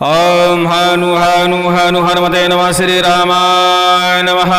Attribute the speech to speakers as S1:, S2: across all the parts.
S1: ओम हनु हनु हनु हनुमते नमः। श्री रामाय नमः।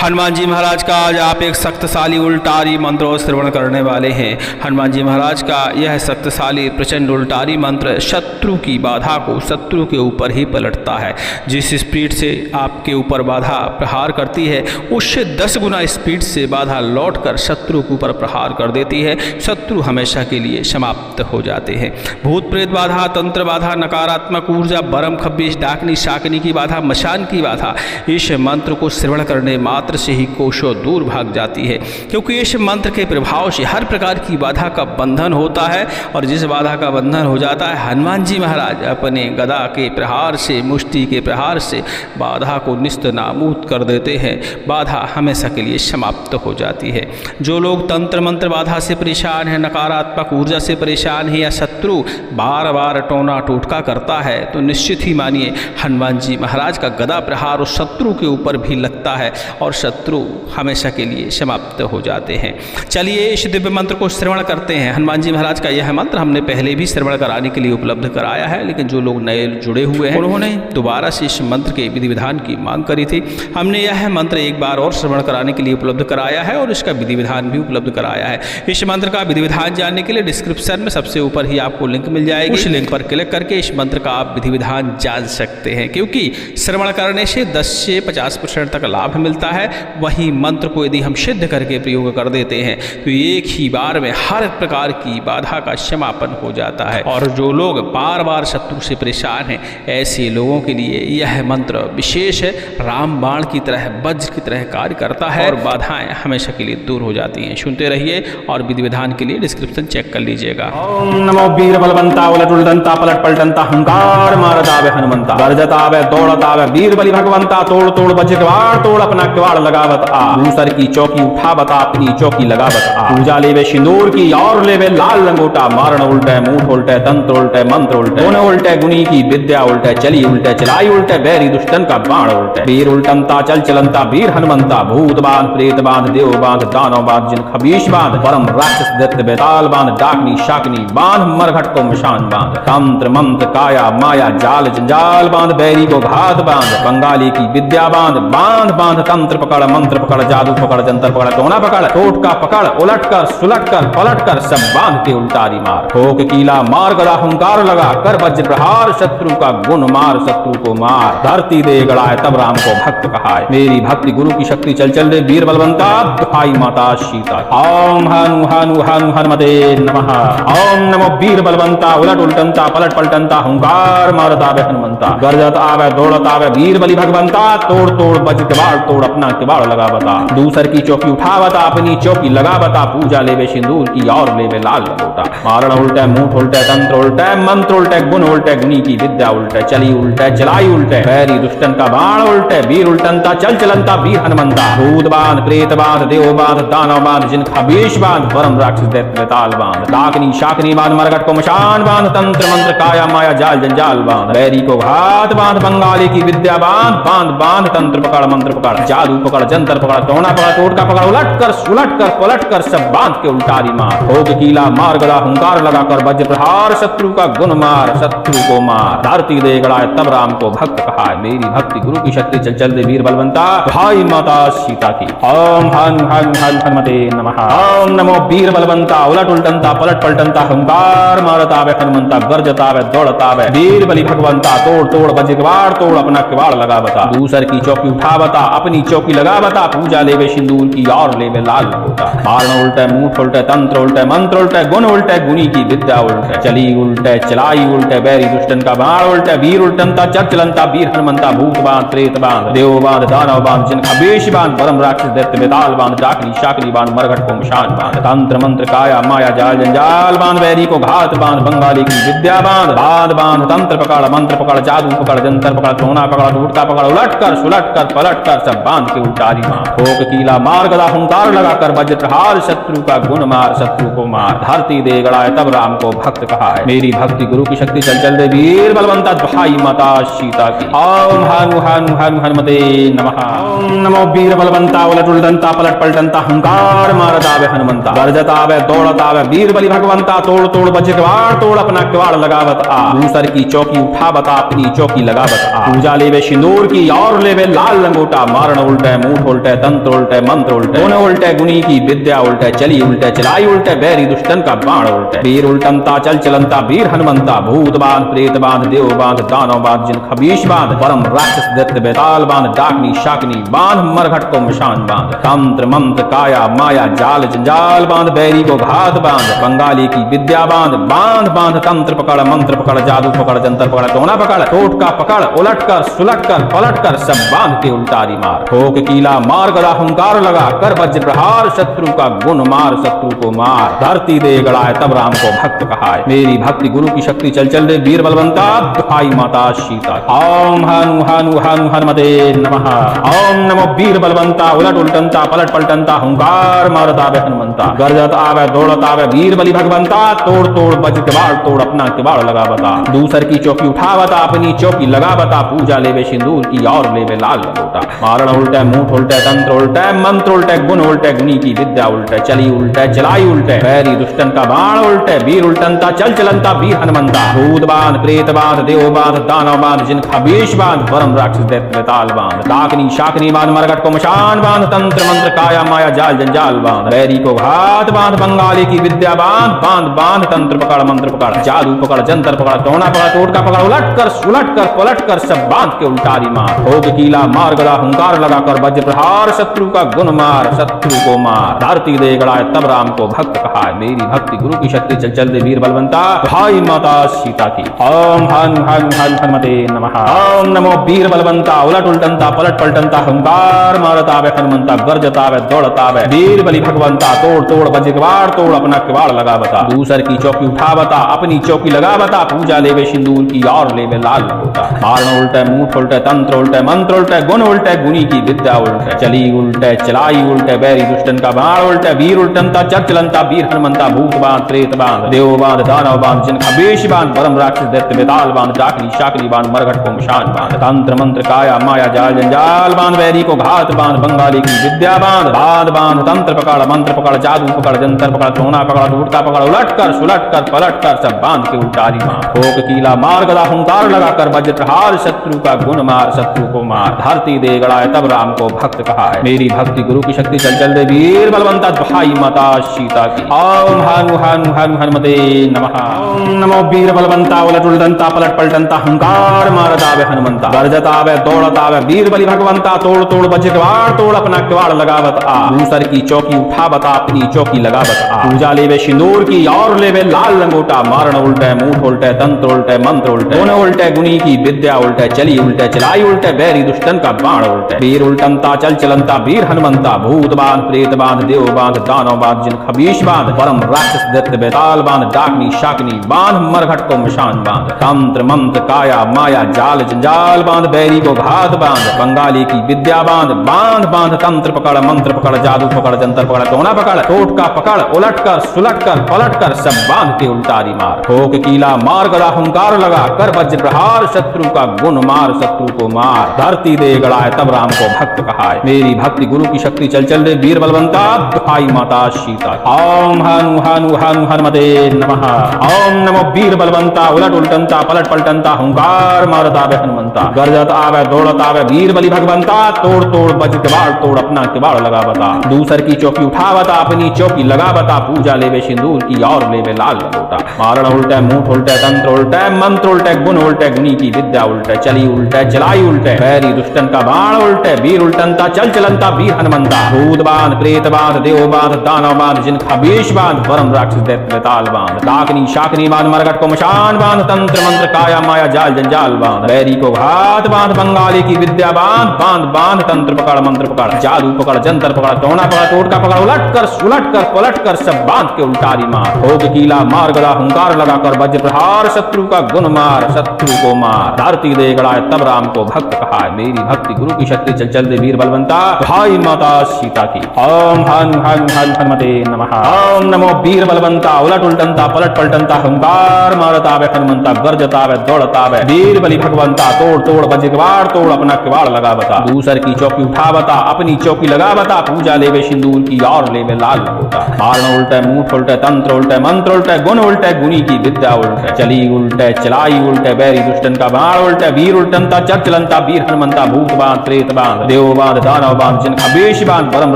S1: हनुमान जी महाराज का आज आप एक शक्तिशाली उल्टारी मंत्र श्रवण करने वाले हैं। हनुमान जी महाराज का यह शक्तिशाली प्रचंड उल्टारी मंत्र शत्रु की बाधा को शत्रु के ऊपर ही पलटता है। जिस स्पीड से आपके ऊपर बाधा प्रहार करती है उससे 10 गुना स्पीड से बाधा लौटकर शत्रु के ऊपर प्रहार कर देती है। शत्रु हमेशा के लिए समाप्त हो जाते हैं। भूत प्रेत बाधा, तंत्र बाधा, नकारात्मक ऊर्जा, बरम खब्बिश, डाकनी शाकनी की बाधा, मशान की बाधा इस मंत्र को श्रवण करने मात्र से ही कोशों दूर भाग जाती है। क्योंकि इस मंत्र के प्रभाव से हर प्रकार की बाधा का बंधन होता है और जिस बाधा का बंधन हो जाता है हनुमान जी महाराज अपने गदा के प्रहार से, मुष्टि के प्रहार से बाधा को निस्त नाबूद कर देते हैं। बाधा हमेशा के लिए समाप्त हो जाती है। जो लोग तंत्र मंत्र बाधा से परेशान है, नकारात्मक ऊर्जा से परेशान है या शत्रु बार बार टोना टोटका करता है तो निश्चित ही मानिए हनुमान जी महाराज का गदा प्रहार उस शत्रु के ऊपर भी लगता है और शत्रु हमेशा के लिए समाप्त हो जाते हैं। चलिए इस दिव्य मंत्र को श्रवण करते हैं। हनुमान जी महाराज का यह मंत्र हमने पहले भी श्रवण कराने के लिए उपलब्ध कराया है, लेकिन जो लोग नए जुड़े हुए हैं उन्होंने दोबारा से इस मंत्र के विधि विधान की मांग करी थी। हमने यह मंत्र एक बार और श्रवण कराने के लिए उपलब्ध कराया है और इसका विधि विधान भी उपलब्ध कराया है। इस मंत्र का विधि विधान जानने के लिए डिस्क्रिप्शन में सबसे ऊपर ही आपको लिंक मिल जाएगी। उस लिंक पर क्लिक करके इस मंत्र का आप विधि विधान जान सकते हैं। क्योंकि श्रवण करने से 10 से 50% तक लाभ मिलता है। वही मंत्र को यदि हम सिद्ध करके प्रयोग कर देते हैं तो एक ही बार में हर प्रकार की बाधा का समापन हो जाता है। और जो लोग बार बार शत्रु से परेशान हैं ऐसे लोगों के लिए यह मंत्र विशेष है। राम बाण की तरह, वज्र की तरह कार्य करता है और बाधाएं हमेशा के लिए दूर हो जाती हैं। सुनते रहिए और विधि विधान के लिए डिस्क्रिप्शन चेक कर लीजिएगा।
S2: ओम नमो वीर बलवंता उलट उल्टंता पलट पलटंता हुंकार मारता वे हनुमंता गरजता वे दौड़ता वे वीर बलि भगवंता तोड़ तोड़ बज किवाड़ तोड़ अपना किवाड़ लगावत आ दूसर की चौकी उठावत आ अपनी चौकी लगावत आ पूजा लेवे सिंदूर की और लेवे लाल लंगोटा मारण उल्टे मूठ उल्टे तंत्र उल्टे मंत्र उल्टे गुण उल्टे गुनी की विद्या उल्टे चली उल्टे चलाई उल्टे बैरी दुष्टन का बाण उल्टे वीर उल्टंता चल चलंता वीर हनुमंता भूत बांध प्रेत बांध देव बांध दानव बांध जिन खबीश बांध परम राक्षस दैत्य बेताल बांध डाकनी शाकनी बांध मरघट को मशान बांध तंत्र मंत्र काया माया जाल जंजाल बांध बैरी को घात बांध बंगाली की विद्या बांध बांध बांध तंत्र पकड़ मंत्र पकड़ जादू पकड़ जंतर पकड़ टोना पकड़ टोटका पकड़ उलट कर सुलट कर पलट कर सब बांध के उल्टारी मार ठोक कीला मार गदा हुंकार लगा कर वज्र प्रहार शत्रु का गुण मार शत्रु को मार धरती दे गड़ाए तब राम को भक्त कहाए मेरी भक्ति गुरु की शक्ति चल चल रे वीर बलवंता दुहाई माता सीता। ओम हनु हनु हनु हनुमते नमः। ओम नमो वीर बलवंता उलट उल्टंता पलट पलटंता हुंकार मारता वे हनुमंता गरजत आवे दौड़त आवे वीर बलि भगवंता तोड़ तोड़ बज किवाड़ तोड़ अपना किवाड़ लगा बता दूसर की चौकी उठा बता अपनी चौकी लगा बता पूजा लेवे सिंदूर की और लेवे लाल लंगोटा मारण उल्टे मूठ उल्टे तंत्र उल्टे मंत्र उल्टे गुण उल्टे गुनी की विद्या उल्टे चली उल्टे चलाई उल्टे बैरी दुष्टन का बाण उल्टे वीर उल्टंता चल चलंता वीर हनुमंता भूत बांध प्रेत बांध देव बांध दानव बांध जिन खबीश बांध परम राक्षस दैत्य बेताल बांध डाकनी शाकनी बांध मरघट को मशान बांध तंत्र मंत्र काया माया जाल जंजाल बांध बैरी को घात बांध बंगाली की विद्या बांध बांध बांध तंत्र पकड़ मंत्र पकड़ जादू पकड़ जंतर पकड़ टोना पकड़ टोटका पकड़ उलट कर सुलट कर पलट कर सब बांध के उल्टारी मार ठोक कीला मार गदा हुंकार लगाकर वज्र प्रहार शत्रु का गुण मार शत्रु को मार धरती दे गड़ाए तब राम को भक्त कहा मेरी भक्ति गुरु की शक्ति चल चल दे वीर बलवंता भाई माता सीता की। ओम हन हन हन हनुमते नमः। ओम नमो वीर बलवंता उलट उल्टंता पलट पलटंता हुंकार मारता वे हनुमंता गरजता वे दौड़ता वे वीर बलि भगवंता तोड़ तोड़ बज किवाड़ तोड़ अपना किवाड़ लगा बता दूसर की चौकी उठा बता अपनी चौकी लगा बता पूजा लेवे सिंदूर की और लेवे लाल लंगोटा मारण उल्टे मूठ उल्टे तंत्र उल्टे मंत्र उल्टे गुण उल्टे गुनी की विद्या उल्टे चली उल्टे चलाई उल्टे बैरी दुष्टन का बाण उल्टे वीर उल्टंता चल चलंता वीर हनुमंता भूत बांध प्रेत बांध देव बांध दानव बांध जिन खबीश बांध परम राक्षस दैत्य बेताल बांध डाकनी शाकनी बांध मरघट को मशान बांध तंत्र मंत्र काया माया जाल जंजाल बांध बैरी को घात बांध बंगाली की विद्या बांध बांध बांध तंत्र पकड़ मंत्र पकड़ जादू पकड़ जंतर पकड़ टोना पकड़ टूटका पकड़ उलट कर सुलट कर पलट कर सब बांध के उल्टारी मार ठोक कीला मार गदा हुंकार लगाकर वज्र प्रहार शत्रु का गुण मार शत्रु को मार धरती दे गड़ाए तब राम को भक्त कहा है मेरी भक्ति गुरु की शक्ति चल चल दे वीर बलवंता दुहाई माता सीता की। ओम हनु हनु हनु हनुमते नमः। ओम नमो वीर बलवंता उलट उल्टंता पलट पलटंता हुंकार मारता वे हनुमंता गरजता वे दौड़ता वे वीर बलि भगवंता तोड़ तोड़ बज किवाड़ तोड़ अपना किवाड़ लगावत आ दूसर की चौकी उठा बता अपनी चौकी लगा बता पूजा लेवे सिंदूर की और लेवे लाल लंगोटा मारण उल्टे मूठ उल्टे तंत्र उल्टे मंत्र उल्टे गुण उल्टे गुनी की विद्या उल्टे चली उल्टे चलाई उल्टे बैरी दुष्टन का बाण उल्टे वीर उल्टनता चल चलनता वीर हनुमंता भूत बांध प्रेत बांध देव बांध दानव बांध जिन खबीश बांध परम राक्षस दैत्य बेताल बांध डाकनी शाकनी बांध मरघट को मशान बांध तंत्र मंत्र काया माया जाल जंजाल बांध बैरी को घात बांध बंगाली की विद्या बांध बांध बांध तंत्र पकड़ मंत्र पकड़ जादू पकड़ जंतर पकड़ टोना पकड़ टोटका पकड़ उलट कर सुलट कर पलट कर सब बांध के उल्टारी मार ठोक कीला मार गदा हुंकार लगा कर वज्र प्रहार शत्रु का गुण मार शत्रु को मार धरती दे गड़ाए तब राम को भक्त कहाए मेरी भक्ति गुरु की शक्ति चल चल रे वीर बलवंता दुहाई माता सीता ओम हनु हनु हनु हनुमते नमः ओम नमो वीर बलवंता उलट उल्टनता पलट पलटनता हुंकार मारत आवे हनुमंता गरजत आवे दौड़त आवे वीर बलि भगवंता तोड़ तोड़ बज किवाड़ तोड़ अपना किवाड़ लगा बता दूसर की चौकी उठा बता अपनी चौकी लगा बता पूजा लेवे सिंदूर की और लेवे लाल लंगोटा मारण उल्टे मूठ उल्टे तंत्र उल्टे मंत्र उल्टे गुण उल्टे गुनी की विद्या उल्टे चली उल्टे चलाई उल्टे बैरी दुष्टन का बाण उल्टे वीर उल्टनता चल चलनता वीर हनुमंता भूत बांध प्रेत बांध देव बांध दानव बांध जिन खबीश बांध परम राक्षस दैत्य बेताल बांध डाकनी शाकनी बांध मरघट को मशान बांध तंत्र मंत्र काया माया जाल जंजाल बांध बैरी को घात बांध बंगाली की विद्या बांध बांध बांध तंत्र पकड़ मंत्र पकड़ जादू पकड़ जंतर पकड़ टोना पकड़ टोटका पकड़ उलट कर सुलट कर पलट कर सब बांध के उल्टारी मार भोग कीला मार गदा हुंकार लगा कर वज्र प्रहार शत्रु का गुण मार शत्रु को मार धरती दे गड़ाए तब राम को भक्त कहा मेरी भक्ति गुरु की शक्ति चल चल दे वीर बलवंता भाई माता सीता की ओम हन हन हन हनुमते नमः ओम नमो वीर बलवंता उलट उल्टनता पलट पलटनता हुंकार मारत आवे हनुमंता गरजत आवे दौड़त आवे वीर बलि भगवंता तोड़ तोड़ बज किवाड़ तोड़ अपना किवाड़ लगा बता दूसर की चौकी उठा बता अपनी चौकी लगा बता पूजा लेवे सिंदूर की और लेवे लाल लंगोटा मारण उल्टे मूठ उल्टे तंत्र उल्टे मंत्र उल्टे गुण उल्टे गुनी की विद्या उल्टे चली उल्टे चलाई उल्टे बैरी दुष्टन का बाण उल्टे वीर उल्टनता चल चलनता वीर हनुमंता भूत बांध प्रेत बांध देव बांध दानव बांध जिन खबीश बांध परम राक्षस दैत्य बेताल बांध डाकनी शाकनी बांध मरघट को मशान बांध तंत्र मंत्र काया माया जाल जंजाल बांध बैरी को घात बांध बंगाली की विद्या बांध बांध बांध तंत्र पकड़ मंत्र पकड़ जादू पकड़ जंतर पकड़ टोना पकड़ टूटका पकड़ उलट कर सुलट कर पलट कर सब बांध के उल्टारी मार ठोक कीला मार गदा हुंकार लगा कर वज्र प्रहार शत्रु का गुण मार शत्रु को मार धरती दे गड़ाए तब राम को भक्त कहा है मेरी भक्ति गुरु की शक्ति चल चल दे वीर बलवंता भाई माता सीता की ओम हनु हनु हनु हनुमते नमः ओम नमो वीर बलवंता उलट उल्टनता पलट पलटनता हुंकार मारत आवे हनुमंता गरजत आवे दौड़त आवे वीर बलि भगवंता तोड़ तोड़ बज किवाड़ तोड़ अपना किवाड़ लगावत आ दूसर की चौकी उठा बता अपनी चौकी लगावत आ पूजा लेवे सिंदूर की और लेवे लाल लंगोटा मारण उल्टे मूठ उल्टे तंत्र उल्टे मंत्र उल्टे गुण उल्टे गुनी की विद्या उल्टे चली उल्टे चलाई उल्टे बैरी दुष्टन का बाण उल्टे वीर उल्टनता चल चलनता वीर हनुमंता भूत बांध प्रेत बांध देव बांध दानव बांध जिन खबीश बांध परम राक्षस दैत्य बेताल बांध डाकनी शाकनी बांध मरघट को मशान बांध तंत्र मंत्र काया माया जाल जंजाल बांध बैरी को घात बांध बंगाली की विद्या बांध बांध बांध तंत्र पकड़ मंत्र पकड़ जादू पकड़ जंतर पकड़ टोना पकड़ टोटका पकड़ उलट कर सुलट कर पलट कर सब बांध के उल्टारी मार ठोक कीला मार गदा हुंकार लगा कर वज्र प्रहार शत्रु का गुण मार शत्रु को मार धरती दे गड़ाए तब राम को भक्त कहा है मेरी भक्ति गुरु की शक्ति चल चल रे वीर बलवंता भाई माता सीता ओम हनु हनु हनु हनुमते नमः ओम नमो वीर बलवंता उलट उल्टनता पलट पलटनता हुंकार मारत आवे हनुमंता गरजत आवे दौड़त आवे वीर बलि भगवंता तोड़ तोड़ बज किवाड़ तोड़ अपना किवाड़ लगा बता दूसर की चौकी उठा बता अपनी चौकी लगा बता पूजा लेवे सिंदूर की और लेवे लाल लंगोटा मारण उल्टे मूठ उल्टे तंत्र उल्टे मंत्र उल्टे गुण उल्टे गुनी की विद्या उल्टे चली उल्टे चलाई उल्टे बैरी दुष्टन का बाण उल्टे वीर उल्टनता चल चलनता वीर हनुमंता भूत बांध प्रेत बांध देव बांध दानव बांध जिन खबीश बांध परम राक्षस दैत्य बेताल बांध डाकनी शाकनी बांध मरघट को मशान बांध तंत्र मंत्र काया माया जाल जंजाल बांध बैरी को घात बांध बंगाली की विद्या बांध बांध बांध तंत्र पकड़ मंत्र पकड़ जादू पकड़ जंतर पकड़ टोना पकड़ टोटका पकड़ उलट कर सुलट कर पलट कर सब बांध के उल्टारी मार ठोक कीला मार गदा हुंकार लगा कर वज्र प्रहार शत्रु का गुण मार शत्रु को मार धरती दे गड़ाए तब राम को भक्त कहा है मेरी भक्ति गुरु की शक्ति चल चल दे वीर बलवंता भाई माता सीता की ओम हन हन हन हनुमते नमः ओम नमो वीर बलवंता उलट उल्टनता पलट पलटनता हुंकार मारत आवे हनुमंता गरजत आवे दौड़त आवे वीर बलि भगवंता तोड़ तोड़ बज किवाड़ तोड़ अपना किवाड़ लगा बता दूसर की चौकी उठा बता अपनी चौकी लगा बता पूजा लेवे सिंदूर की और लेवे लाल लंगोटा मारण उल्टे मूठ उल्टे तंत्र उल्टे मंत्र उल्टे गुण उल्टे गुनी की विद्या उल्टे चली उल्टे चलाई चलाई उल्टे बैरी दुष्टन का बाण उल्टे वीर उल्टनता चल चलनता वीर हनुमंता भूत बांध प्रेत बांध देव बांध दानव बांध जिनका बेश बांध परम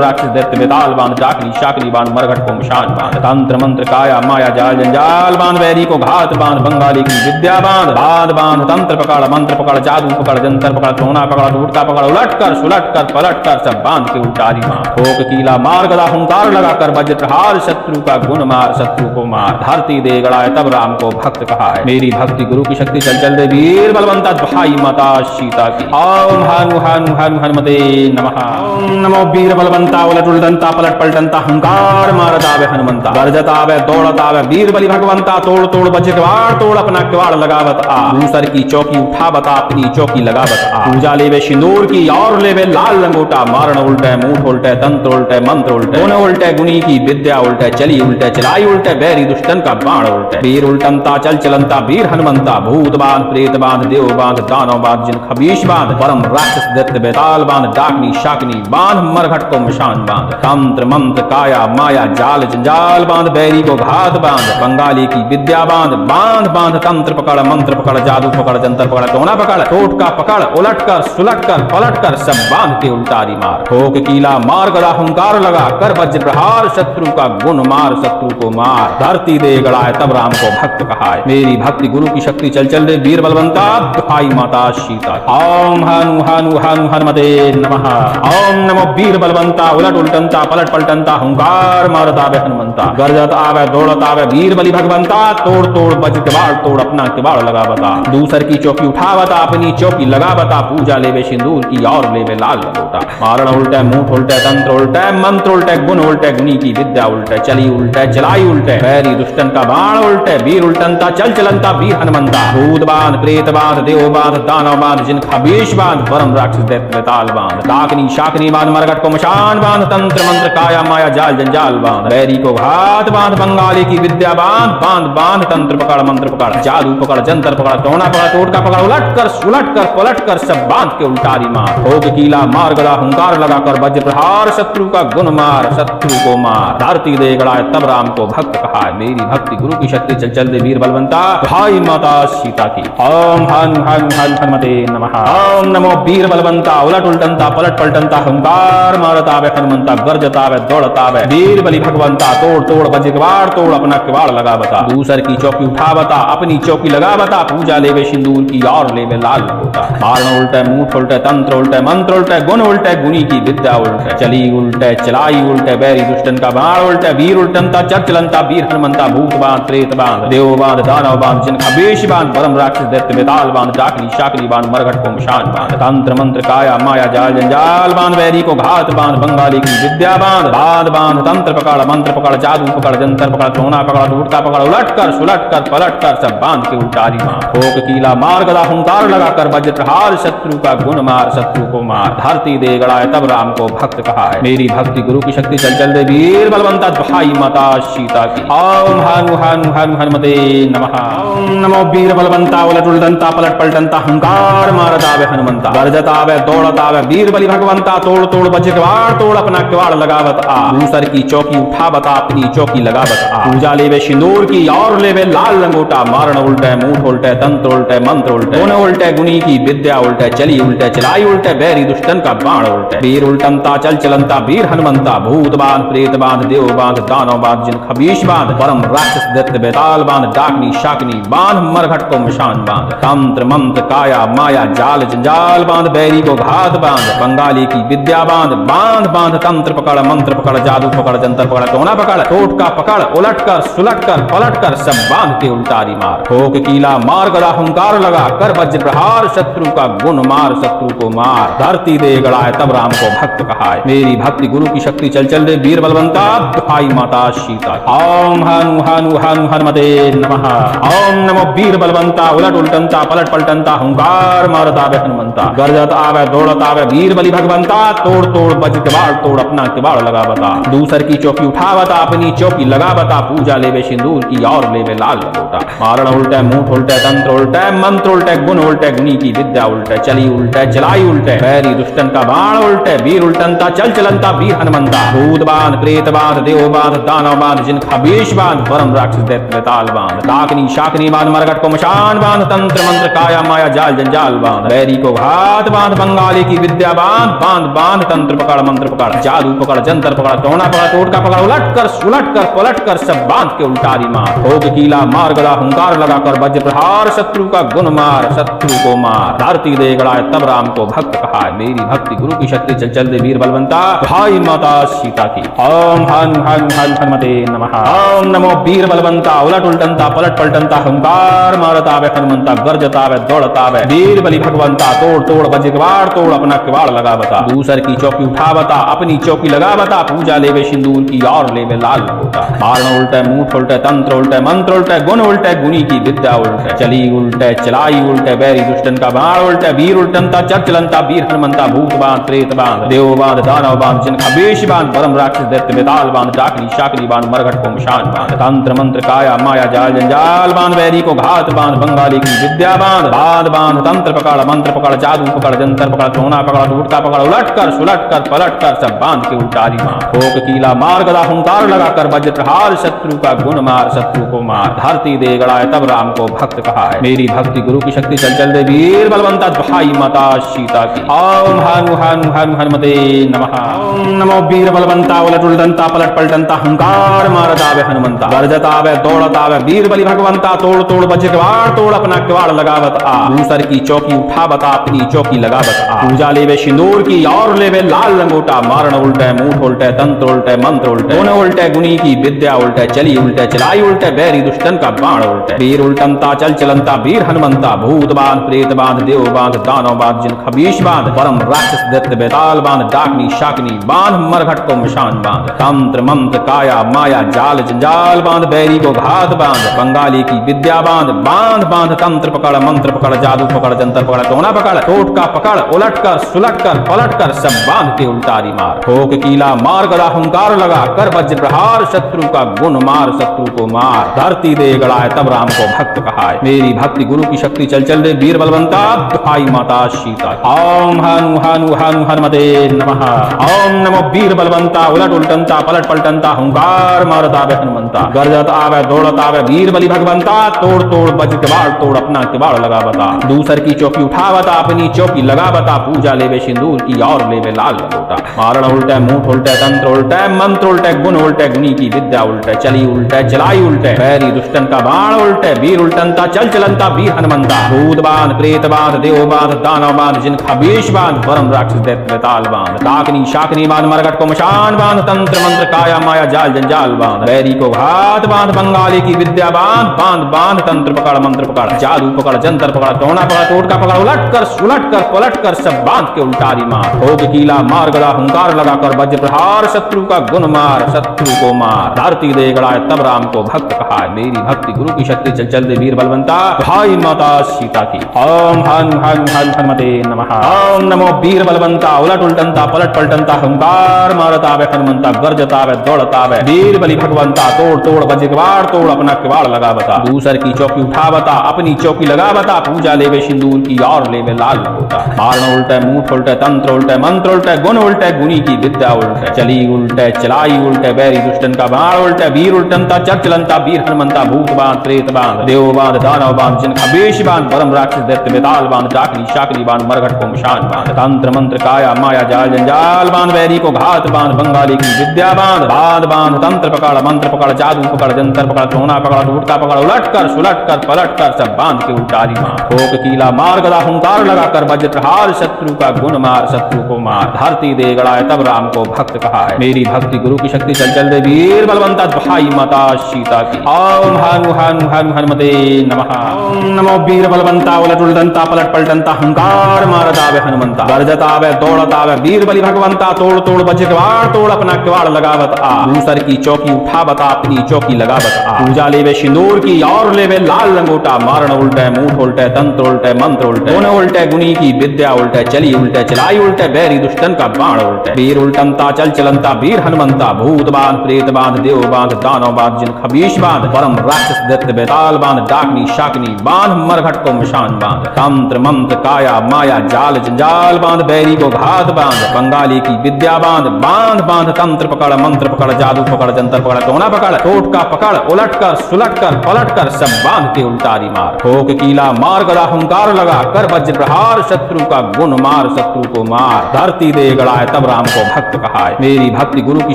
S2: राक्षस दैत्य बेताल बांध डाकनी शाकनी बांध मरघट को मशान बांध तंत्र मंत्र काया माया जाल जंजाल बांध बैरी को घात बांध बंगाली की विद्या बांध बांध बांध तंत्र पकड़ मंत्र पकड़ जादू पकड़ जंतर पकड़ टोना पकड़ टूटका पकड़ उलट कर सुलट कर पलट कर सब बांध के उल्टारी मार ठोक कीला मार गदा हुंकार लगाकर वज्र प्रहार शत्रु का गुण मार शत्रु को मार धरती दे गड़ाए तब राम को भक्त कहा है मेरी भक्ति गुरु की शक्ति चल चल दे वीर बलवंता भाई माता सीता की ओम हनु हनु हनु हनुमते नमः ओम नमो वीर बलवंता उलट उल्टनता पलट पलटनता हुंकार मारत आवे हनुमंता गरजत आवे दौड़त आवे वीर बलि भगवंता तोड़ तोड़ बचे किवाड़ तोड़ अपना किवाड़ लगावत आ दूसर की चौकी उठा बता अपनी चौकी लगावत आ पूजा लेवे सिंदूर की और लेवे लाल लंगोटा मारण उल्टे मुंह उल्टे तंत्र उल्टे मंत्र उल्टे गुण उल्टे गुणी की विद्या उल्टे चली उल्टे चलाई उल्टे बैरी दुष्टन का बाण उल्टे वीर उल्टनता चल चलनता वीर हनुमंता भूत बांध प्रेत बांध देव बांध दानव बांध जिन खबीश बांध परम राक्षस दैत्य बेताल बांध डाकनी शाकनी बांध मरघट को मशान बांध तंत्र मंत्र काया माया जाल जंजाल बांध बैरी को घात बांध बंगाली की विद्या बांध बांध बांध तंत्र पकड़ मंत्र पकड़ जादू पकड़ जंतर पकड़ टोना पकड़ टोटका पकड़ उलट कर सुलट कर पलट कर सब बांध के उल्टारी मार ठोक कीला मार गदा हुंकार लगा कर वज्र प्रहार शत्रु का गुण मार शत्रु को मार धरती दे गड़ाए तब राम को भक्त कहा है मेरी भक्ति गुरु की शक्ति चल चल रे वीर बलवंता भाई माता सीता ओम हनु हनु हनु हनुमते नमः ओम नमो वीर बलवंता उलट उल्टनता पलट पलटनता हुंकार मारत आवे हनुमंता गरजत आवे दौड़त आवे वीर बलि भगवंता तोड़ तोड़ बज किवाड़ तोड़ अपना किवाड़ लगा बता दूसर की चौकी उठा बता अपनी चौकी लगा बता पूजा लेवे सिंदूर की और लेवे लाल लंगोटा मारण उल्टे मुंह उल्टे तंत्र उल्टे मंत्र उल्टे गुण उल्टे गुणी की विद्या उल्टे चली उल्टे चलाई उल्टे बैरी दुष्टन का बाण उल्टे वीर उल्टनता चल चलनता वीर हनुमंता भूत बांध प्रेत बांध देव बांध दानव बांध जिनका बेश बांध परम राक्षस दैत्य बेताल बांध डाकनी शाकनी बांध मरघट को मशान बांध तंत्र मंत्र काया माया जाल जंजाल बांध बैरी को घात बांध बंगाली की विद्या बांध बांध बांध तंत्र पकड़ मंत्र पकड़ जादू पकड़ जंतर पकड़ टोना पकड़ टोटका पकड़ उलट कर सुलट कर पलट कर सब बांध के उल्टारी मार ठोक कीला मार गदा हुंकार लगाकर वज्र प्रहार शत्रु का गुण मार शत्रु को मार धरती दे गड़ाए तब राम को भक्त कहा है मेरी भक्ति गुरु की शक्ति चल चल दे वीर बलवंता भाई माता सीता की ओम हनु हनु हनु हनुमते नमः ओम नमो वीर बलवंता उलट उल्टनता पलट पलटनता हुंकार मारत आवे हनुमंता गरजत आवे दौड़त आवे वीर बलि भगवंता तोड़ तोड़ बजे किवाड़ तोड़ अपना किवाड़ लगा बता दूसर की चौकी उठा बता अपनी चौकी लगा बता पूजा लेवे सिंदूर की और लेवे लाल लंगोटा मारण उल्टे मुंह उल्टे तंत्र उल्टे मंत्र उल्टे गुण उल्टे गुणी की विद्या उल्टे चली उल्टे चलाई उल्टे बैरी दुष्टन का बाण उल्टे वीर उल्टनता चल चलनता वीर हनुमंता भूत बांध प्रेत बांध देव बांध दानव बांध जिनका बेश बांध परम राक्षस दैत्य बेताल बांध डाकनी शाकनी बांध मरघट को मशान बांध तंत्र मंत्र काया माया जाल जंजाल बांध बैरी को घात बांध बंगाली की विद्या बांध बांध बांध तंत्र पकड़ मंत्र पकड़ जादू पकड़ जंतर पकड़ टोना पकड़ टूटका पकड़ उलट कर सुलट कर पलट कर सब बांध के उल्टारी मार ठोक कीला मार गदा हुंकार लगाकर वज्र प्रहार शत्रु का गुण मार शत्रु को मार धरती दे गड़ाए तब राम को भक्त कहा है मेरी भक्ति गुरु की शक्ति चल चल दे वीर बलवंता भाई माता सीता की ओम हनु हनु हनु हनुमते नमः ओम नमो वीर बलवंता उलट उल्टनता पलट पलटनता हुंकार मारत आवे हनुमंता गरजत आवे दौड़त आवे वीर बलि भगवंता तोड़ तोड़ बचे किवाड़ तोड़ अपना किवाड़ लगावत आ दूसर की चौकी उठा बता अपनी चौकी लगावत आ पूजा लेवे सिंदूर की और लेवे लाल लंगोटा मारण उल्टे मुंह उल्टे तंत्र उल्टे मंत्र उल्टे गुण उल्टे गुणी की विद्या उल्टे चली उल्टे चलाई उल्टे बैरी दुष्टन का बाण उल्टे वीर उल्टनता चल चलनता वीर हनुमंता भूत बांध प्रेत बांध देव बांध दानव बांध जिन खबीश बांध परम राक्षस दैत्य बेताल बांध डाकनी शाकनी बांध मरघट को मशान बांध तंत्र मंत्र काया माया जाल जंजाल बांध बैरी को घात बांध बंगाली की विद्या बांध बांध बांध तंत्र पकड़ मंत्र पकड़ जादू पकड़ जंतर पकड़ टोना पकड़ टोटका पकड़ उलट कर सुलट कर पलट कर सब बांध के उल्टारी मार ठोक कीला मार गदा हुंकार लगा कर वज्र प्रहार शत्रु का गुण मार शत्रु को मार धरती दे गड़ाए तब राम को भक्त कहा है मेरी भक्ति गुरु की शक्ति चल चल दे वीर बलवंता भाई माता सीता ओम हनु हनु हनु हनुमते नमः ओम नमो वीर बलवंता उलट उल्टनता पलट पलटनता हुंकार मारत आवे हनुमंता गरजत आवे दौड़त आवे वीर बलि भगवंता तोड़ तोड़ बज किवाड़ तोड़ अपना किवाड़ लगा बता दूसर की चौकी उठा बता अपनी चौकी लगा बता पूजा लेवे सिंदूर की और लेवे लाल लंगोटा मारण उल्टे मुंह उल्टे तंत्र उल्टे मंत्र उल्टे गुण उल्टे गुणी की विद्या उल्टे चली उल्टे चलाई उल्टे बैरी दुष्टन का बाण उल्टे वीर उल्टनता चल चलनता वीर हनुमंता भूत बांध प्रेत बांध देव बांध दानव बांध जिनका बेश बांध परम राक्षस दैत्य बेताल बांध डाकनी शाकनी बांध मरघट को को मशान बांध, तंत्र मंत्र काया माया जाल जंजाल बांध, बैरी को घात बांध, बंगाली की विद्या बांध, बांध बांध तंत्र पकड़ मंत्र पकड़, जादू पकड़, जंतर पकड़, टोना पकड़, टोटका पकड़, उलट कर सुलट कर पलट कर सब बांध के उल्टारी मार, भोग कीला मार गदा हुंकार लगाकर वज्र प्रहार, शत्रु का गुण मार, शत्रु को मार, धरती दे गड़ाए तब राम को भक्त कहा। मेरी भक्ति गुरु की शक्ति चल चल दे वीर बलवंता, भाई माता सीता की। ओम हन हन हन हनुमते नमः। ओम नमो वीर बलवंता, उलट उल्टनता पलट पलटनता, हुंकार मारता वे हनुमंता, गरजता वे दौड़ता वे, वीर बलि भगवंता, तोड़ तोड़ बजे किवाड़ तोड़, अपना किवाड़ लगा बता, दूसर की चौकी उठा बता, अपनी चौकी लगा बता, पूजा लेवे सिंदूर की और लेवे लाल होता, मारण उल्टे मूठ उल्टे, तंत्र उल्टे, मंत्र उल्टे, गुण उल्टे, गुनी की विद्या उल्टे, चली उल्टे चलाई उल्टे, बैरी दुष्टन का बाण उल्टे, वीर उल्टनता चर चलनता, वीर हनुमंता, भूत बांध प्रेत बांध, देव बांध दानव बांध, जिन खबेश बांध, परम राक्षस दैत्य बेताल बांध, डाकनी शाकरी बांध, मरघट को मशान बांध, तंत्र मंत्र काया माया जाल जंजाल बांध, बैरी को घात बांध, बंगाली की विद्या बांध, बांध बांध तंत्र पकड़ मंत्र पकड़, जादू पकड़, जंतर पकड़, टोना पकड़, टूटका पकड़, उलट कर सुलट कर पलट कर सब बांध के उल्टारी मार, भोग कीला मार गदा हुंकार लगाकर वज्र प्रहार, शत्रु का गुण मार, शत्रु को मार, धरती दे गड़ाए तब राम को भक्त कहा है। मेरी भक्ति गुरु की शक्ति चल चल दे वीर बलवंता, भाई माता सीता की। ओम हनु हनु हनु हनुमते नमः। ओम नमो वीर बलवंता, उलट उल्टनता पलट पलटनता, हुंकार मारता वे हनुमंता, गरजता वे दौड़ता वे, वीर बलि भगवंता, तोड़ तोड़ बजे किवाड़ तोड़, अपना किवाड़ लगावत आ, दूसर की चौकी उठा बता, अपनी चौकी लगावत आ, पूजा लेवे सिंदूर की और लेवे लाल लंगोटा, मारण उल्टे मूठ उल्टे, तंत्र उल्टे, मंत्र उल्टे, गुण उल्टे, गुनी की विद्या उल्टे, चली उल्टे चलाई उल्टे, बैरी दुष्टन का बाण उल्टे, वीर उल्टनता चल चलनता, वीर हनुमंता, भूत बांध प्रेत बांध, देव बांध दानव बांध, जिन खबीश बांध, परम राक्षस दैत्य बेताल बांध, डाकनी शाकनी बांध, मरघट को मशान बांध, तंत्र मंत्र काया माया जाल जंजाल बांध, बैरी को घात बांध, बंगाली की विद्या बांध, बांध बांध तंत्र पकड़ मंत्र पकड़, जादू पकड़, जंतर पकड़, टोना पकड़, टोटका पकड़, उलट कर सुलट कर पलट कर सब बांध के उल्टारी मार, ठोक कीला मार गदा हुंकार लगा कर वज्र प्रहार, शत्रु का गुण मार, शत्रु को मार, धरती दे गड़ाए तब राम को भक्त कहा है। मेरी भक्ति गुरु की शक्ति चल चल दे वीर बलवंता, भाई माता सीता। ओम हनु हनु हनु हनुमते नमः। ओम नमो वीर बलवंता, उलट उल्टनता पलट पलटनता, हुंकार मारता वे हनुमंता, गरजता आवे दौड़ता आवे, वीर बलि भगवंता, तोड़ तोड़ बज किवाड़ तोड़, अपना किवाड़ लगा बता, दूसर की चौकी उठा बता, अपनी चौकी लगा बता, पूजा लेवे सिंदूर की और लेवे लाल लंगोटा, मारण उल्टे मूठ उल्टे, तंत्र उल्टे, मंत्र उल्टे, गुण उल्टे, गुनी की विद्या उल्टे, चली उल्टे चलाई उल्टे, बैरी दुष्टन का बाण उल्टे, वीर उल्टनता चल चलनता, वीर हनुमंता, भूत बांध प्रेत बांध, देव बांध दानव बांध, जिन खबीश बांध, परम राक्षस दैत्य बेताल बांध, डाकनी शाकनी बांध, मरघट को मशान बांध, तंत्र मंत्र काया माया जाल जंजाल बांध, बैरी को घात बांध, बंगाली की विद्या बांध, बांध बांध तंत्र पकड़ मंत्र पकड़, जादू पकड़, जंतर पकड़, टोना पकड़, टोटका पकड़, उलट कर सुलट कर पलट कर सब बांध के उल्टारी मार, भोग कीला मार गदा हुंकार लगाकर वज्र प्रहार, शत्रु का गुण मार, शत्रु को मार, धरती दे गड़ाए तब राम को भक्त कहा है। मेरी भक्ति गुरु की शक्ति चल चल दे वीर बलवंता, भाई माता सीता की। ओम हन हन हन हनुमते नमः। ओम नमो वीर बलवंता, उलट उल्टनता पलट पलटनता, हुंकार मारता वे हनुमंता, गरजता वे दौड़ता वे, वीर बलि भगवंता, तोड़ तोड़ बजे किवाड़ तोड़, अपना किवाड़ लगा बता, दूसर की चौकी उठा बता, अपनी चौकी लगा बता, पूजा लेवे सिंदूर की और लेवे लाल होता, मारण उल्टे मूठ उल्टे, तंत्र उल्टे, मंत्र उल्टे, गुण उल्टे, गुनी की विद्या उल्टे, चली उल्टे चलाई उल्टे, बैरी दुष्टन का बाण उल्टे, वीर उल्टनता चर चलनता, वीर हनुमंता, भूत बांध प्रेत बांध, देव बांध दानव बांध, जिन खबेश बांध, परम राक्षस दैत्य बेताल बांध, डाकनी शाकनी बांध, मरघट को मशान बांध, तंत्र मंत्र काया माया जाल जंजाल बांध, बैरी को घात बांध, बंगाली की विद्या बांध, बांध बांध तंत्र पकड़ मंत्र पकड़, जादू पकड़, जंतर पकड़, टोना पकड़, टूटका पकड़, उलट कर सुलट कर पलट कर सब बांध के उल्टारी मार, ठोक कीला मार गदा हुंकार लगाकर वज्र प्रहार, शत्रु का गुण मार, शत्रु को मार, धरती दे गड़ाए तब राम को भक्त कहा है। मेरी भक्ति गुरु की शक्ति चल चल दे वीर बलवंता, भाई माता सीता की। ओम हनु हनु हनु हनुमते नमः। ओम नमो वीर बलवंता, उलट उल्टनता पलट पलटनता, हुंकार मारता वे हनुमंता, गरजता वे दौड़ता वे, वीर बलि भगवंता, तोड़ तोड़ बजे किवाड़ तोड़, अपना किवाड़ लगावत आ, दूसर की चौकी उठा बता, अपनी चौकी लगावत आ, पूजा लेवे सिंदूर की और लेवे लाल लंगोटा, मारण उल्टे मूठ उल्टे, तंत्र उल्टे, मंत्र उल्टे, गुण उल्टे, गुनी की विद्या उल्टे, चली उल्टे चलाई उल्टे, बैरी दुष्टन का बाण उल्टे, वीर उल्टनता चल चलनता, वीर हनुमंता, भूत बांध प्रेत बांध, देव बांध दानव बांध, जिन खबीश बांध, परम राक्षस दैत्य बेताल बांध, डाकनी शाकनी बांध, मरघट को मशान बांध, तंत्र मंत्र काया माया जाल जंजाल बांध, बैरी को घात बांध, बंगाली की विद्या बांध, बांध बांध तंत्र पकड़ मंत्र पकड़, जादू पकड़, जंतर पकड़, टोना पकड़, टोटका पकड़, उलट कर सुलट कर पलट कर सब बांध के उल्टारी मार। ठोक कीला मार गदा हुंकार लगा कर वज्र प्रहार, शत्रु का गुण मार शत्रु को मार। धरती दे गड़ाए तब राम को भक्त कहाए, मेरी भक्ति गुरु की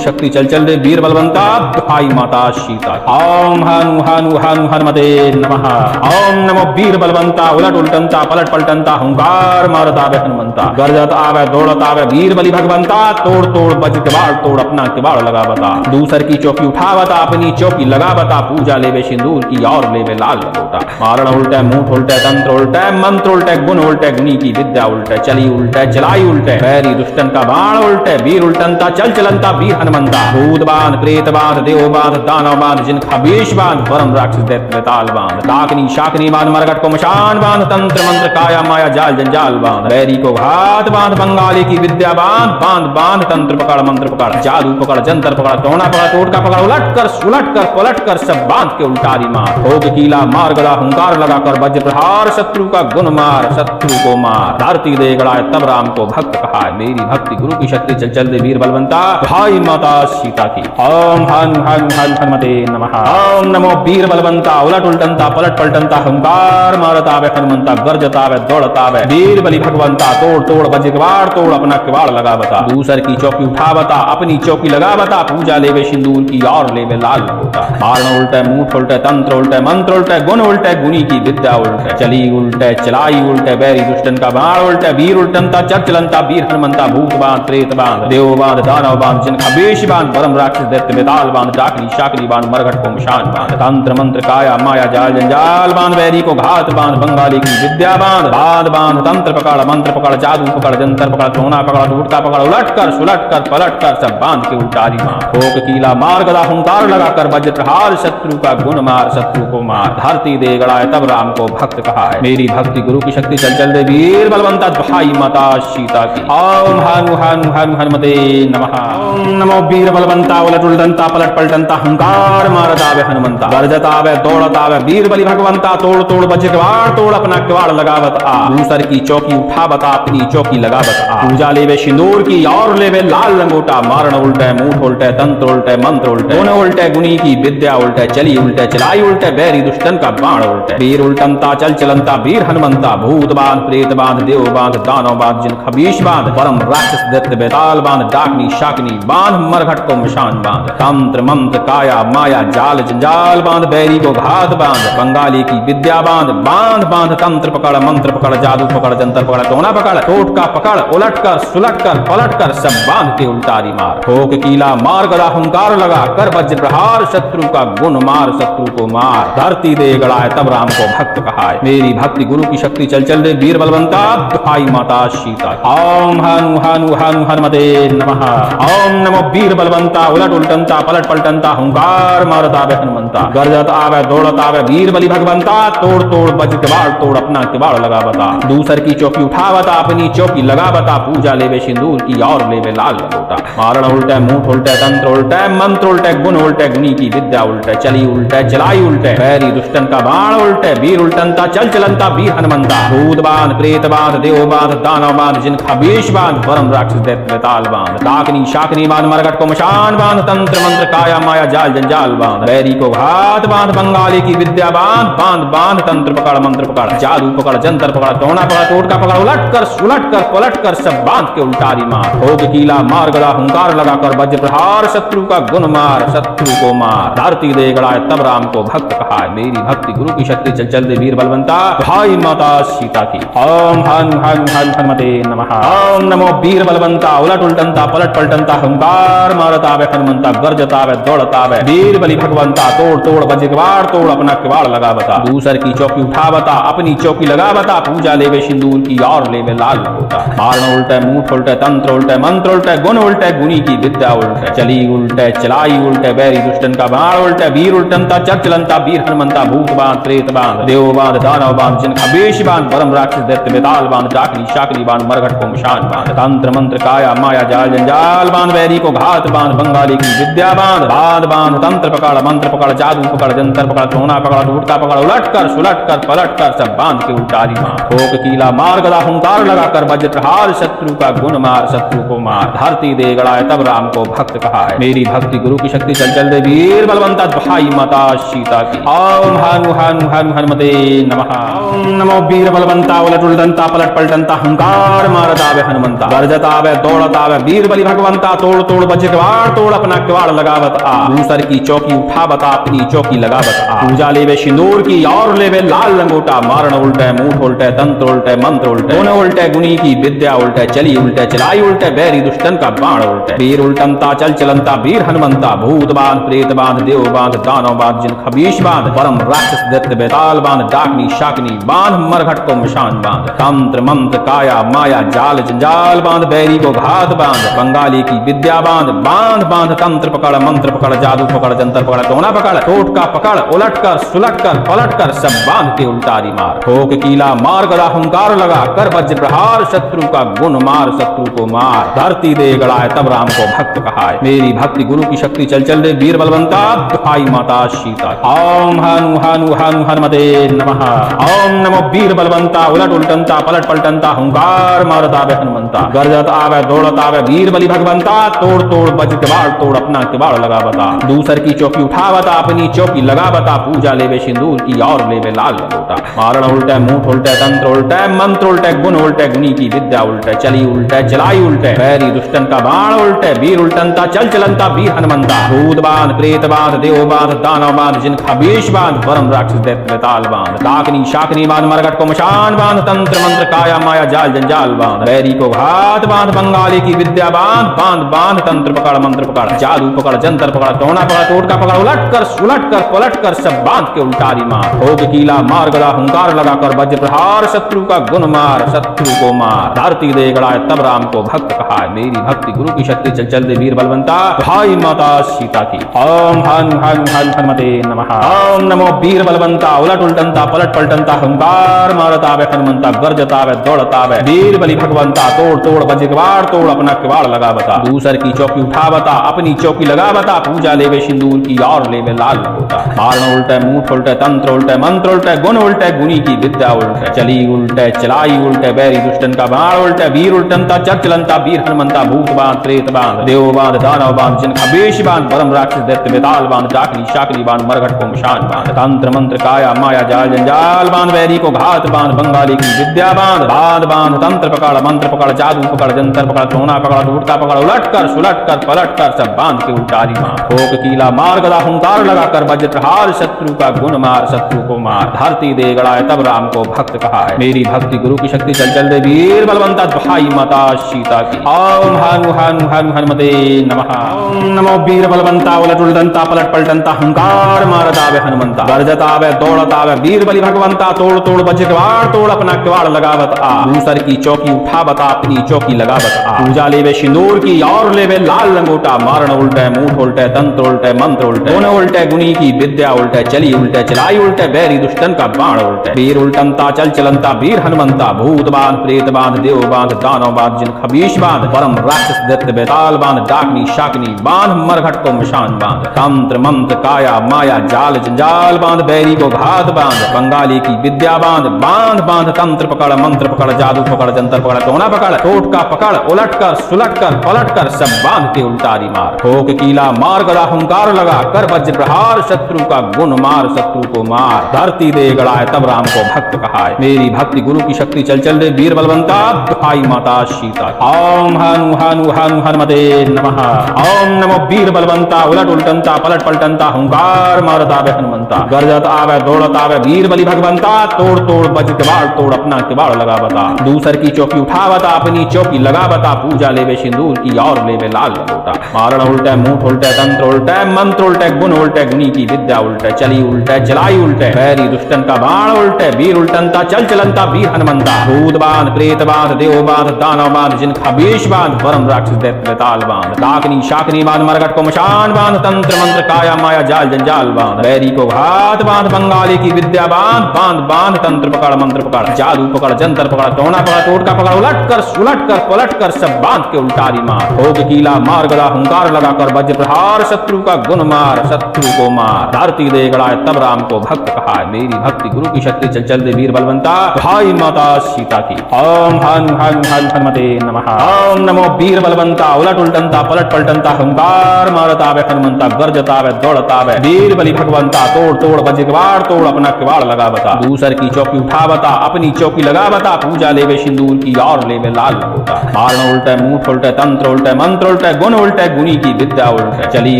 S2: शक्ति चल चल रे वीर बलवंता, भाई माता सीता। ओम हनु हनु हनु हनुमते नमः। ओम नमो वीर बलवंता, उलट उलटंता पलट पलटंता हुंकार मारत आवे हनुमंता। गरजत आवे दौड़त आवे वीर बलि भगवंता, तोड़ तोड़ वज्र किवाड़ तोड़ अपना किवाड़ लगा बता। दूसर की चौकी उठा बता अपनी चौकी लगा बता, पूजा लेवे सिंदूर की और लेवे लाल लंगोटा। मारण उल्टे मुंह उल्टे तंत्र उल्टे मंत्र उल्टे गुण उल्टे गुनी की विद्या उल्टे, चली उल्टे चलाई उल्टे बैरी दुष्टन का बाण उल्टे। वीर उल्टंता चल चलंता वीर हनुमंता, भूत बांध प्रेत बांध देव बांध दानव बांध जिन खबीश बांध, परम राक्षस दैत्य ताल बांध। डाकनी शाकनी बांध मरघट को मशान बांध, तंत्र मंत्र काया माया जाल जंजाल बांध। बैरी को घात बांध बंगाली की विद्या बांध, बांध बांध तंत्र पकड़ मंत्र पकड़ जादू पकड़ जंतर पकड़ टोना पकड़ टोटका पकड़ उलट कर पलट कर सब बांध के उल्टारी मार। ठोक कीला मार गदा हुंकार लगा कर वज्र प्रहार, शत्रु का गुण मार शत्रु को मार। धरती दे गड़ाए तब राम को भक्त कहाए, मेरी भक्ति गुरु की शक्ति चल चल दे वीर बलवंता, भाई माता सीता की। ओम हन हन हन हनुमते नमः। ओम नमो वीर बलवंता, उलट उलटंता पलट पलटंता हुंकार मारत आवे हनुमंता। गरजत आवे दौड़त आवे वीर बलि भगवंता, तोड़ तोड़ वज्र किवाड़ तोड़ अपना किवाड़ लगा बता। दूसर की चौकी उठा बता अपनी चौकी लगा बता, पूजा लेवे सिंदूर की और लेवे लाल लंगोटा। मारण उल्टे मुंह उल्टे तंत्र उल्टे मंत्र उल्टे गुण उल्टे गुनी की विद्या उल्टे, चली उल्टे चलाई उल्टे बैरी दुष्टन का बाण उल्टे। वीर उल्टंता चल चलंता वीर हनुमंता, भूत बांध प्रेत बांध देव बांध दानव बांध जिन खबीश बांध, परम राक्षस दैत्य बेताल बांध। डाकनी शाकनी बांध मरघट को मशान बांध, तंत्र मंत्र काया माया जाल जंजाल बांध। बैरी को घात बांध बंगाली की विद्या बांध, बांध बांध तंत्र पकड़ मंत्र पकड़ जादू पकड़ जंतर पकड़ टोना पकड़ टूटका पकड़ उलट कर सुलट कर पलट कर सब बांध के उल्टारी मार। ठोक कीला मार गदा हुंकार लगा कर वज्र प्रहार, शत्रु का गुण मार शत्रु को मार। धरती दे गड़ाए तब राम को भक्त कहाए, मेरी भक्ति गुरु की शक्ति चल चल दे वीर बलवंता, भाई माता सीता की। ओम हनु हनु हनु हनुमते नमः। ओम नमो वीर बलवंता, उलट उलटंता पलट पलटंता हुंकार मारत आवे हनुमंता। गरजत आवे दौड़त आवे वीर बलि भगवंता, तोड़ तोड़ वज्र किवाड़ तोड़ अपना किवाड़ लगावत आ। दूसर की चौकी उठा बता अपनी चौकी लगावत आ, पूजा लेवे सिंदूर की और लेवे लाल लंगोटा। मारण उल्टे मुंह उल्टे तंत्र उल्टे मंत्र उल्टे गुण उल्टे गुनी की विद्या उल्टे, चली उल्टे चलाई उल्टे बैरी दुष्टन का बाण उल्टे। वीर उल्टंता चल चलंता वीर हनुमंता, भूत बांध प्रेत बांध देव बांध दानव बांध जिन खबीश बांध, परम राक्षस दैत्य बेताल बांध। डाकनी शाकनी बांध मरघट को मशान बांध, तंत्र मंत्र काया माया जाल जंजाल बांध। बैरी को घात बांध बंगाली की विद्या बांध, बांध बांध तंत्र पकड़ मंत्र पकड़ जादू पकड़ जंतर पकड़ टोना पकड़ टोटका पकड़ उलट कर सुलट कर पलट कर सब बांध के उल्टारी मार। ठोक कीला मार गदा हुंकार लगा कर वज्र प्रहार, शत्रु का गुण मार शत्रु को मार। धरती दे गड़ाए तब राम को भक्त कहाए, मेरी भक्ति गुरु की शक्ति चल चल दे वीर बलवंता, भाई माता सीता। ओम हनु हनु हनु हनुमते नमः। ओम नमो वीर बलवंता, उलट उलटंता पलट पलटंता हुंकार मारत आवे हनुमंता। गरजत आवे दौड़त आवे वीर बलि भगवंता, तोड़ तोड़ वज्र किवाड़ तोड़ अपना किवाड़ लगा बता। दूसर की चौकी उठा बता अपनी चौकी लगा बता, पूजा लेवे सिंदूर की और लेवे लाल लंगोटा। मारण उल्टे मुंह उल्टे तंत्र उल्टे मंत्र उल्टे गुण उल्टे गुनी की विद्या उल्टे, चली उल्टे चलाई उल्टे बैरी दुष्टन का बाण उल्टे। वीर उल्टंता चल चलंता वीर हनुमंता, भूत बांध प्रेत बांध देव बांध दानव बांध जिन खबीश बांध, परम राक्षस दैत्य बेताल बांध। डाकनी शाकनी बांध मरघट को मशान बांध, तंत्र मंत्र काया माया जाल जंजाल बांध। बैरी को घात बांध बंगाली की विद्या बांध, बांध बांध तंत्र पकड़ मंत्र पकड़ जादू पकड़ जंतर पकड़ टोना पकड़ टोटका पकड़ उलट कर सुलट कर पलट कर सब बांध के उल्टारी मार। ठोक कीला मार गदा हुंकार लगा कर वज्र प्रहार, शत्रु का गुण मार शत्रु को मार। धरती दे गड़ाए तब राम को भक्त कहाए, मेरी भक्ति गुरु की शक्ति चल चल दे वीर बलवंता, भाई माता सीता की। ओम हनु हनु हनु हनुमते नमः। ओम नमो वीर बलवंता, उलट उलटंता पलट पलटंता हुंकार मारत आवे हनुमंता। गरजत आवे दौड़त आवे वीर बलि भगवंता, तोड़ तोड़ वज्र किवाड़ तोड़ अपना किवाड़ लगा बता। दूसर की चौकी उठा बता अपनी चौकी लगा बता, पूजा लेवे सिंदूर की और लेवे लाल लंगोटा। मारण उल्टे मुंह उल्टे तंत्र उल्टे मंत्र उल्टे गुण उल्टे गुनी की विद्या उल्टे, चली उल्टे चलाई उल्टे बैरी दुष्टन का बाण उल्टे। वीर उल्टंता चल चलंता वीर हनुमंता, भूत बांध प्रेत बांध देव बांध दानव बांध जिन खबीश बांध, परम राक्षस दैत्य बेताल बांध। डाकनी शाकनी बांध मरघट को मशान बांध, तंत्र मंत्र काया माया जाल जंजाल बांध। बैरी को घात बांध बंगाली की विद्या बांध, बांध बांध तंत्र पकड़ मंत्र पकड़ जादू पकड़ जंतर पकड़ टोना पकड़ टूटका पकड़ उलट कर सुलट कर पलट कर सब बांध के उल्टारी मार। ठोक कीला मार गदा हुंकार लगा कर वज्र प्रहार, शत्रु का गुण मार शत्रु को मार। धरती दे गड़ाए तब राम को भक्त कहाए, मेरी भक्ति गुरु की शक्ति चल चल दे वीर बलवंता, भाई माता सीता की। ओम हानु हानु हानु हनुमते नमः। ओम नमो वीर बलवंता उलट उलटंता पलट पलटंता हुंकार मारत आवे हनुमंता। गरजत आवे दौड़त आवे वीर बलि भगवंता। तोड़ तोड़ बज किवाड़ तोड़ अपना किवाड़ लगावत आ। दूसर की चौकी उठावत अपनी चौकी लगावत आ। पूजा लेवे सिंदूर की और लेवे लाल लंगोटा। मारण उल्टे मूठ उल्टे तंत्र उल्टे मंत्र उल्टे गुण उल्टे गुणी की विद्या उल्टे चली उल्टे चलाई उल्टे बैरी दुष्टन का बाण उल्टे। वीर उल्टंता चल चलंता वीर हनुमंता। भूत बांध प्रेत बांध देव बांध दानव बांध जिन खबीश बांध परम राक्षस दैत्य बेताल बांध डाकनी शाकनी बांध मरघट को मशान बांध। तंत्र मंत्र काया माया जाल जंजाल बांध बैरी को घात बांध। बंगाली की विद्या बांध बांध बांध तंत्र पकड़ मंत्र पकड़ जादू पकड़ जंतर पकड़ टोना पकड़ टोटका पकड़ उलट कर सुलट कर पलट कर सब बांध के उल्टारी मार। ठोक कीला मार गदा हुंकार लगा कर वज्र प्रहार शत्रु का गुण मार शत्रु को मार। धरती दे गड़ाए तब राम को भक्त कहाए। मेरी भक्ति गुरु की शक्ति चल चल रे वीर बलवंता। दुहाई माता सीता। ओम हानु हानु हानु हनुमते नमः। ओम नमो वीर बलवंता उलट उलटंता पलट पलटंता हुंकार मारत आवे हनुमंता। गरजत आवे दौड़त आवे वीर बलि भगवंता। तोड़ तोड़ बज किवाड़ तोड़ अपना किवाड़ लगा बता। दूसर की चौकी उठावता अपनी चौकी लगा बता। पूजा लेवे सिंदूर की और लेवे लाल लंगोटा। मारण उल्टे मूठ उल्टे तंत्र उल्टे मंत्र उल्टे गुण उल्टे गुणी की विद्या उल्टे चली उल्टे चलाई उल्टे बैरी दुष्टन का बाण उल्टे। वीर उल्टंता चल चलंता वीर हनुमंता। भूत बांध प्रेत बांध देव बांध दानव बांध जिन खबीश बांध परम राक्षस दैत्य बेताल बांध। डाकनी शाकनी बांध मरघट को मशान बांध। तंत्र मंत्र काया माया जाल जंजाल बांध। बैरी को घात बांध बंगाली की विद्या बांध बांध बांध तंत्र पकड़ मंत्र पकड़ जादू पकड़ जंतर पकड़ टोना पकड़ टोटका पकड़ उलट कर सुलट कर पलट कर सब बांध के उल्टारी मार। ठोक कीला मार गदा हुंकार लगा कर वज्र प्रहार शत्रु का गुण मार शत्रु को मार। धरती दे गड़ाए तब राम को भक्त कहाए। मेरी भक्ति गुरु की शक्ति चल चल दे वीर बलवंता। भाई माता सीता की। ओम हानु हानु हानु हनुमते नमः। ओम नमो वीर बलवंता उलट उलटंता पलट पलटंता हुंकार मारत आवे हनुमंता। गरजत आवे दौड़त आवे वीर बलि भगवंता। तोड़ तोड़ बज किवाड़ तोड़ अपना किवाड़ लगा बता। दूसर की चौकी उठा बता अपनी चौकी लगा बता। पूजा लेवे सिंदूर की और लेवे लाल लंगोटा। मारण उल्टे मूठ उल्टे तंत्र उल्टे मंत्र उल्टे गुण उल्टे गुणी की विद्या उल्टे चली उल्टे चलाई उल्टे बैरी दुष्टन का बाण उल्टे। वीर उल्टंता चल चलंता वीर हनुमंता। भूत बांध प्रेत बांध देव बांध दानव बांध जिन खबीश बांध परम राक्षस दैत्य बेताल बांध डाकनी शाकनी बांध मरघट को मशान बांध। तंत्र मंत्र काया माया जाल जंजाल बांध बैरी को घात बांध बंगाली की विद्या बांध बांध बांध तंत्र पकड़ मंत्र पकड़ जादू पकड़ जंतर पकड़ टोना पकड़ टूटका पकड़ उलट कर सुलट कर पलट कर सब बांध के उल्टारी मार। ठोक कीला मार गदा हुंकार लगा कर वज्र प्रहार शत्रु का गुण मार शत्रु को मार। धरती दे गड़ाए तब राम को भक्त कहाए। मेरी भक्ति गुरु की शक्ति चल चल दे वीर बलवंता। भाई माता सीता की। ओम हानु हानु हानु हनुमते नमः। ओम नमो वीर बलवंता उलट उलटंता पलट पलटंता हुंकार मारत आवे हनुमंता। गरजत आवे दौड़त आवे वीर बलि भगवंता। तोड़ तोड़ बज किवाड़ तोड़ अपना किवाड़ लगावत आ। दूसर की चौकी उठावत अपनी चौकी लगावत आ। पूजा लेवे सिंदूर की और लेवे लाल लंगोटा। मारण उल्टे मूठ उल्टे तंत्र उल्टे मंत्र उल्टे गुण उल्टे गुणी की विद्या उल्टे चली उल्टे चलाई उल्टे बैरी दुष्टन का बाण उल्टे। वीर उल्टंता चल चलंता वीर हनुमंता। भूत बांध प्रेत बांध देव बांध दानव बांध जिन खबीश बांध परम राक्षस दैत्य बेताल बांध डाकनी शाकनी बांध मरघट को मशान बांध। तंत्र मंत्र काया माया जाल जंजाल बांध बैरी को घात बांध बंगाली की विद्या बांध बांध बांध तंत्र पकड़ मंत्र पकड़ जादू पकड़ जंतर पकड़ टोना पकड़ टोटका पकड़ उलट कर सुलट कर पलट कर सब बांध के उल्टारी मार। ठोक कीला मार गदा हुंकार लगा कर वज्र प्रहार शत्रु का गुण मार शत्रु को मार। धरती दे गड़ाए तब राम को भक्त कहाए। मेरी भक्ति गुरु की शक्ति चल चल दे वीर बलवंता। दुहाई माता सीता। ओम हानु हानु हानु हनुमते नमः। ओम नमो वीर बलवंता उलट उलटंता पलट पलटंता हुंकार मारत आवे हनुमंता। गरजत आवे दौड़त आवे वीर बलि भगवंता। तोड़ तोड़ बज किवाड़ तोड़ अपना किवाड़ लगा बता। दूसर की चौकी उठावता अपनी चौकी लगा बता। पूजा लेवे सिंदूर की और लेवे लाल लंगोटा। मारण उल्टे मूठ उल्टे तंत्र उल्टे मंत्र उल्टे गुण उल्टे गुणी की विद्या उल्टे चली उल्टे चलाई उल्टे बैरी दुष्टन का बाण उल्टे। वीर उल्टंता चल चलंता वीर हनुमंता। भूत बांध प्रेत बांध देव बांध दानव बांध जिन खबीश बांध परम राक्षस दैत्य बेताल बांध डाकनी शाकनी बांध मरघट को मशान बांध। तंत्र मंत्र काया माया जाल जंजाल बांध बैरी को घात बांध बंगाली की विद्या बांध बांध बांध तंत्र पकड़ मंत्र पकड़ जादू पकड़ जंतर पकड़ टोना पकड़ टोटका पकड़ उलट कर सुलट कर पलट कर सब बांध के उल्टारी मार। ठोक कीला मार गदा हुंकार लगा कर वज्र प्रहार शत्रु का गुण मार शत्रु को मार। धरती दे गड़ाए तब राम को भक्त कहाए। मेरी भक्ति गुरु की शक्ति चल चल दे वीर बलवंता। भाई माता सीता की। ओम हानु हानु हानु हनुमते नमः। ओम नमो वीर बलवंता उलट उलटंता पलट पलटंता हुंकार मारत आवे हनुमंता। गरजत आवे दौड़त आवे वीर बलि भगवंता। तोड़ तोड़ बजे किवाड़ तोड़ अपना किवाड़ लगा बता। दूसर की चौकी उठा बता अपनी चौकी लगा बता। पूजा लेवे सिंदूर की और लेवे लाल होता। मारण उल्टे मूठ उल्टे तंत्र उल्टे मंत्र उल्टे गुण उल्टे गुनी की विद्या उल्टे। चली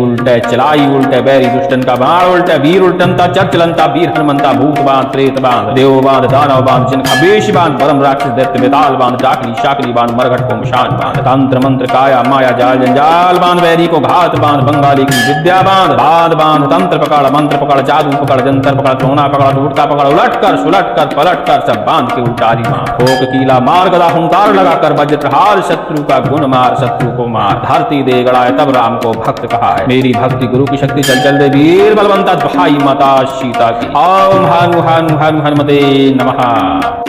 S2: उल्टे चलाई उल्टे बैरी दुष्टन का बाण उल्टे। वीर उल्टनता चर चलनता वीर हनुमंता भूत बांध प्रेत बांध देव बांध दानव बांध जिन खबेश बांध परम राक्षस दैत्य बेताल बांध डाकनी शाकनी बांध मरघट को मशान बांध। तंत्र मंत्र काया माया जाल जंजाल बांध। वैरी को घात बांध बंगाली की विद्या बांध। बांध बांध तंत्र पकड़ मंत्र पकड़ जादू पकड़ जंतर पकड़ टोना पकड़ टूटता पकड़ उलट कर सुलट कर पलट कर सब बांध के उल्टारी मार। ठोक कीला मार गदा हुंकार लगा कर वज्र प्रहार। शत्रु का गुण मार शत्रु को मार। धरती दे गड़ाए तब राम को भक्त कहा है। मेरी भक्ति गुरु की शक्ति चल चल दे वीर बलवंता भाई माता सीता की। ओम हनु हनु हनु हनुमते नमः।